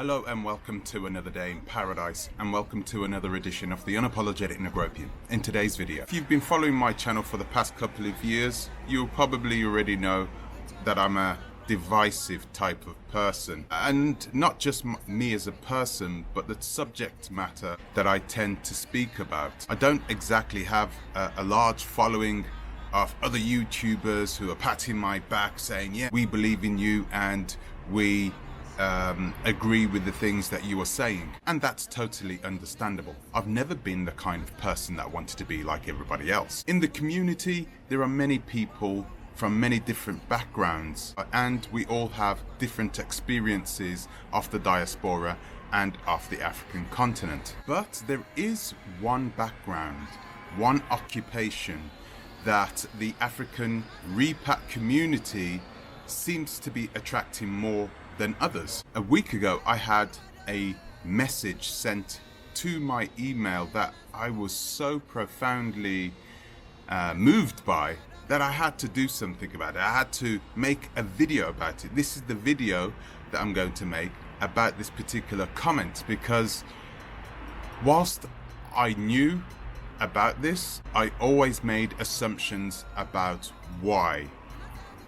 Hello and welcome to another day in paradise, and welcome to another edition of the Unapologetic Negropean. In today's video, if you've been following my channel for the past couple of years, you'll probably already know that I'm a divisive type of person, and not just me as a person, but the subject matter that I tend to speak about. I don't exactly have a large following of other YouTubers who are patting my back saying, yeah, we believe in you and we agree with the things that you are saying, and that's totally understandable. I've never been the kind of person that wanted to be like everybody else. In the community, there are many people from many different backgrounds, and we all have different experiences of the diaspora and of the African continent. But there is one background, one occupation that the African Repat community seems to be attracting more than others. A week ago, I had a message sent to my email that I was so profoundly moved by that I had to do something about it. I had to make a video about it. This is the video that I'm going to make about this particular comment, because whilst I knew about this, I always made assumptions about why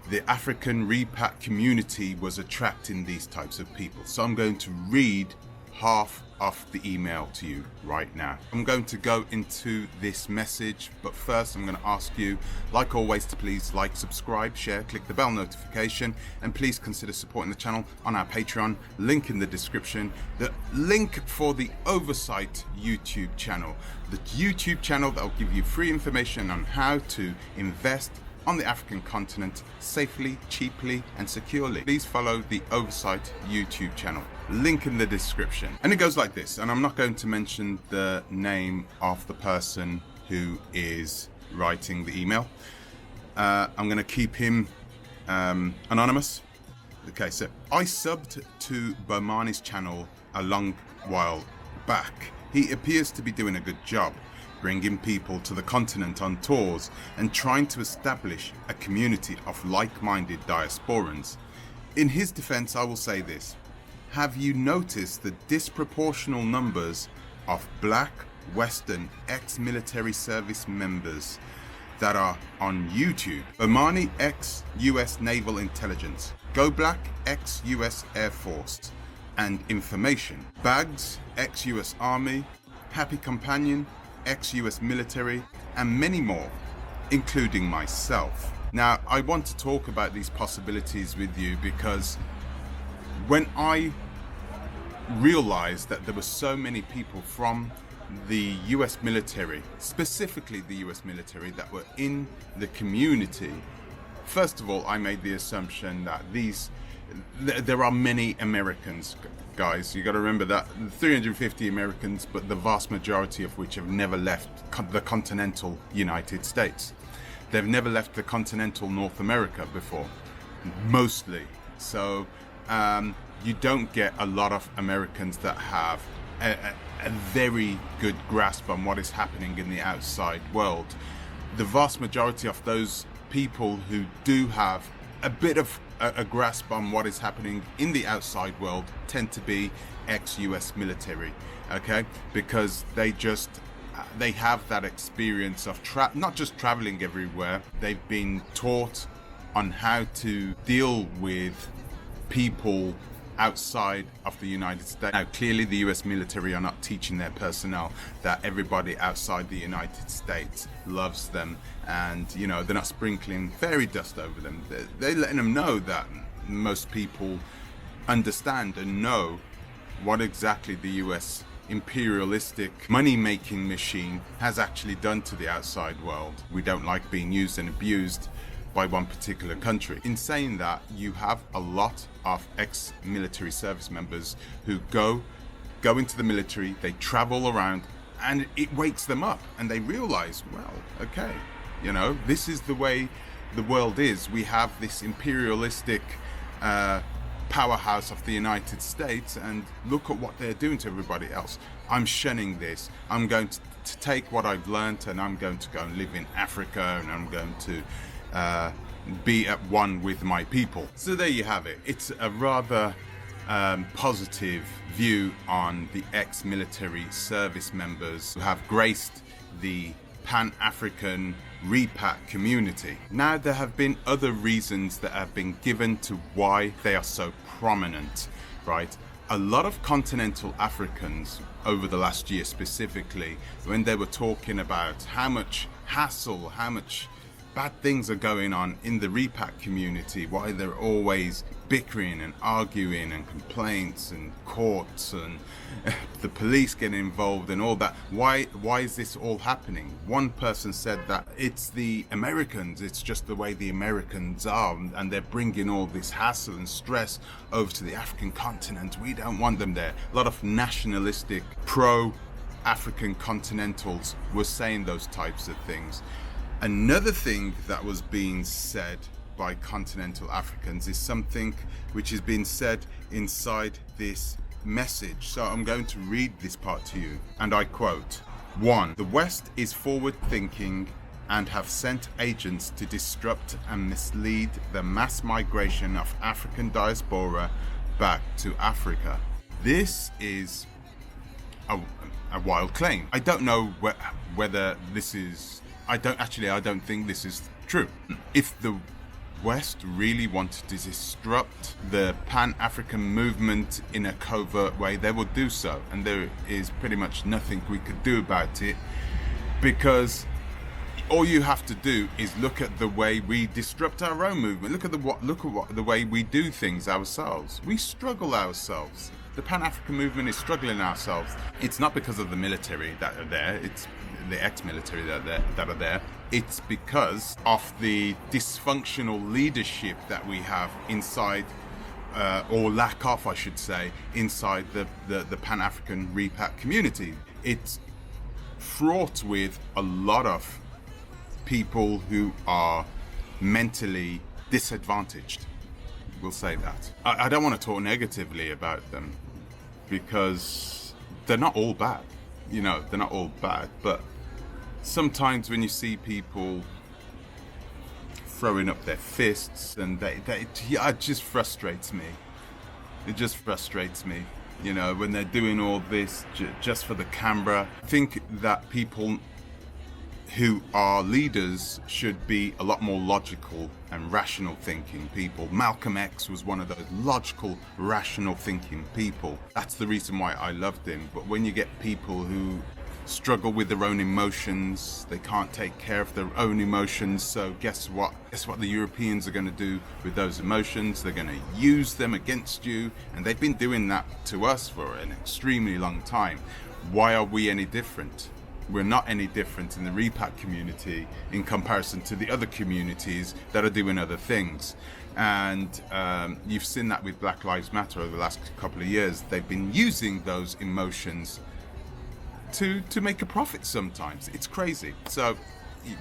the African Repat community was attracting these types of people. So I'm going to read half of the email to you right now. I'm going to go into this message, but first I'm going to ask you, like always, to please like, subscribe, share, click the bell notification, and please consider supporting the channel on our Patreon, link in the description. The link for the Ovversight YouTube channel, the YouTube channel that will give you free information on how to invest on the African continent safely, cheaply, and securely. Please follow the Ovversight YouTube channel. Link in the description. And it goes like this, and I'm not going to mention the name of the person who is writing the email. I'm going to keep him anonymous. Okay, so I subbed to Bomani's channel a long while back. He appears to be doing a good job bringing people to the continent on tours and trying to establish a community of like-minded diasporans. In his defense, I will say this: have you noticed the disproportional numbers of black Western ex-military service members that are on YouTube? Bomani ex-US Naval Intelligence, Go Black ex-US Air Force and Information, Bags ex-US Army, Happy Companion ex-US military, and many more, including myself. Now, I want to talk about these possibilities with you because when I realized that there were so many people from the US military, specifically the US military, that were in the community, first of all, I made the assumption that there are many Americans. Guys, you got to remember that 350 Americans, but the vast majority of which have never left the continental United States. They've never left the continental North America before, mostly. So you don't get a lot of Americans that have a very good grasp on what is happening in the outside world. The vast majority of those people who do have a bit of a grasp on what is happening in the outside world tend to be ex-US military, okay? Because they have that experience of not just traveling everywhere. They've been taught on how to deal with people outside of the United States. Now, clearly the US military are not teaching their personnel that everybody outside the United States loves them, and you know, they're not sprinkling fairy dust over them. They're letting them know that most people understand and know what exactly the US imperialistic money-making machine has actually done to the outside world. We don't like being used and abused by one particular country. In saying that, you have a lot of ex-military service members who go into the military, they travel around, and it wakes them up, and they realize, well, okay, you know, this is the way the world is. We have this imperialistic powerhouse of the United States, and look at what they're doing to everybody else. I'm shunning this. I'm going to take what I've learned, and I'm going to go and live in Africa, and I'm going to be at one with my people. So there you have it. It's a rather positive view on the ex-military service members who have graced the pan-African Repat community. Now, there have been other reasons that have been given to why they are so prominent, right? A lot of continental Africans over the last year specifically, when they were talking about how much hassle, how much bad things are going on in the Repat community, why they're always bickering and arguing and complaints and courts and the police getting involved and all that. Why is this all happening? One person said that it's the Americans, it's just the way the Americans are, and they're bringing all this hassle and stress over to the African continent. We don't want them there. A lot of nationalistic pro-African continentals were saying those types of things. Another thing that was being said by continental Africans is something which has been said inside this message. So I'm going to read this part to you, and I quote: 1. The West is forward-thinking and have sent agents to disrupt and mislead the mass migration of African diaspora back to Africa. This is a wild claim. I don't know whether this is... I don't think this is true. If the West really wanted to disrupt the Pan-African movement in a covert way, they would do so. And there is pretty much nothing we could do about it, because all you have to do is look at the way we disrupt our own movement. Look at the way we do things ourselves. We struggle ourselves. The Pan-African movement is struggling ourselves. It's not because of the military that are there. It's the ex-military that are there. It's because of the dysfunctional leadership that we have inside, or lack of, I should say, inside the Pan-African Repat community. It's fraught with a lot of people who are mentally disadvantaged. We'll say that. I don't want to talk negatively about them, because they're not all bad. You know, they're not all bad, but sometimes when you see people throwing up their fists, and it just frustrates me. It just frustrates me, you know, when they're doing all this just for the camera. I think that people who are leaders should be a lot more logical and rational thinking people. Malcolm X was one of those logical, rational thinking people. That's the reason why I loved him. But when you get people who struggle with their own emotions, they can't take care of their own emotions, so guess what the Europeans are going to do with those emotions? They're going to use them against you, and they've been doing that to us for an extremely long time. Why are we any different? We're not any different in the Repat community in comparison to the other communities that are doing other things. And you've seen that with Black Lives Matter over the last couple of years. They've been using those emotions to make a profit sometimes. It's crazy. So,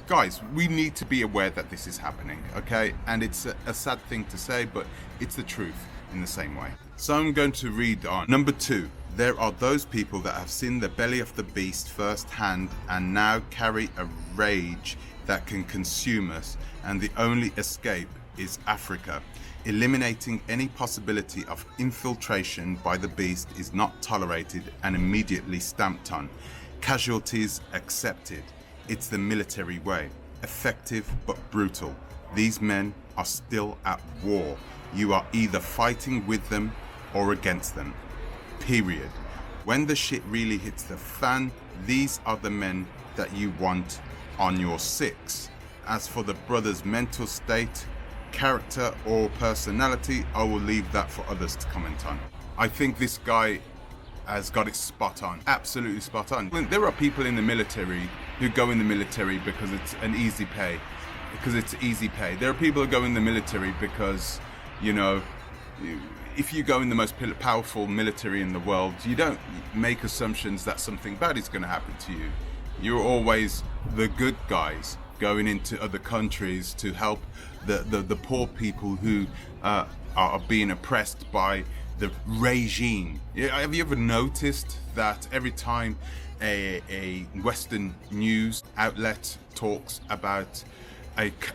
guys, we need to be aware that this is happening, okay? And it's a sad thing to say, but it's the truth in the same way. So I'm going to read on. Number 2. There are those people that have seen the belly of the beast firsthand and now carry a rage that can consume us, and the only escape is Africa. Eliminating any possibility of infiltration by the beast is not tolerated and immediately stamped on. Casualties accepted. It's the military way. Effective but brutal. These men are still at war. You are either fighting with them or against them. Period. When the shit really hits the fan, these are the men that you want on your six. As for the brother's mental state, character or personality, I will leave that for others to comment on. I think this guy has got it spot on. Absolutely spot on. There are people in the military who go in the military because it's an easy pay. There are people who go in the military because, you know, if you go in the most powerful military in the world, you don't make assumptions that something bad is going to happen to you. You're always the good guys going into other countries to help the poor people who are being oppressed by the regime. Have you ever noticed that every time a Western news outlet talks about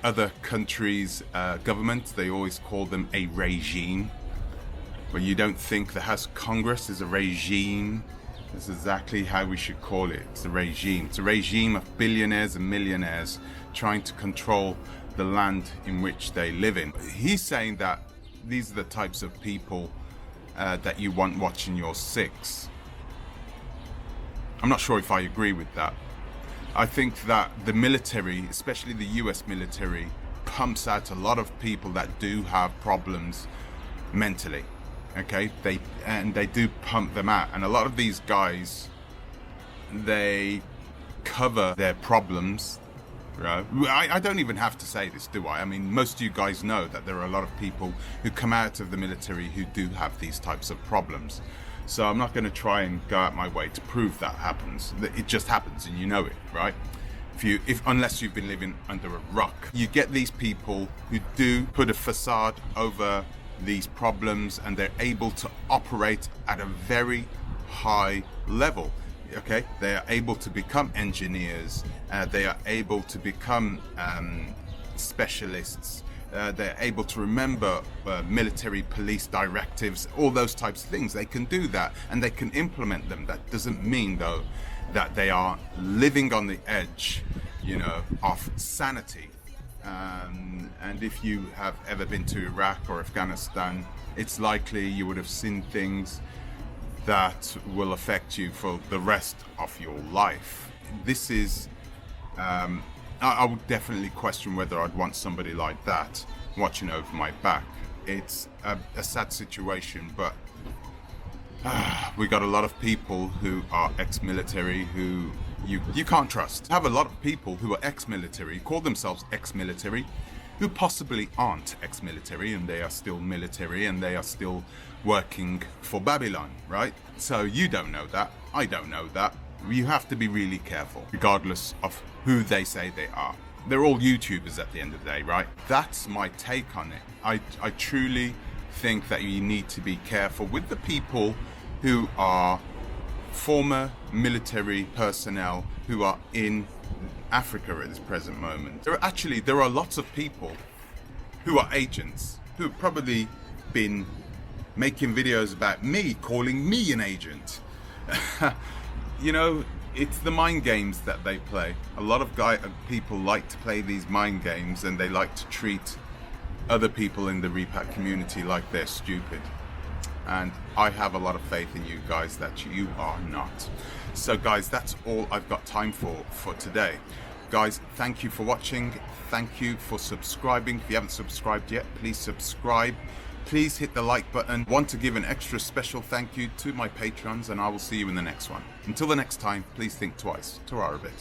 other country's government, they always call them a regime? But you don't think the House of Congress is a regime? That's exactly how we should call it. It's a regime. It's a regime of billionaires and millionaires trying to control the land in which they live in. He's saying that these are the types of people that you want watching your six. I'm not sure if I agree with that. I think that the military, especially the US military, pumps out a lot of people that do have problems mentally. Okay, they do pump them out, and a lot of these guys, they cover their problems. Right? I don't even have to say this, do I? I mean, most of you guys know that there are a lot of people who come out of the military who do have these types of problems. So I'm not going to try and go out my way to prove that happens. It just happens, and you know it, right? Unless you've been living under a rock, you get these people who do put a facade over these problems, and they're able to operate at a very high level. Okay, they are able to become engineers, they are able to become specialists, they're able to remember military police directives, all those types of things. They can do that, and they can implement them. That doesn't mean, though, that they are living on the edge, of sanity. And if you have ever been to Iraq or Afghanistan, it's likely you would have seen things that will affect you for the rest of your life. This is, I would definitely question whether I'd want somebody like that watching over my back. It's a sad situation, but we got a lot of people who are ex-military who you can't trust. I have a lot of people who are ex-military, call themselves ex-military, who possibly aren't ex-military, and they are still military, and they are still working for Babylon, right? So you don't know that, I don't know that. You have to be really careful, regardless of who they say they are. They're all YouTubers at the end of the day, right? That's my take on it. I truly think that you need to be careful with the people who are former military personnel who are in Africa at this present moment. There are lots of people who are agents who have probably been making videos about me, calling me an agent. It's the mind games that they play. A lot of people like to play these mind games, and they like to treat other people in the Repat community like they're stupid. And I have a lot of faith in you guys that you are not. So guys, that's all I've got time for today. Guys, thank you for watching. Thank you for subscribing. If you haven't subscribed yet, please subscribe. Please hit the like button. Want to give an extra special thank you to my patrons, and I will see you in the next one. Until the next time, please think twice. Ta-ra a bit.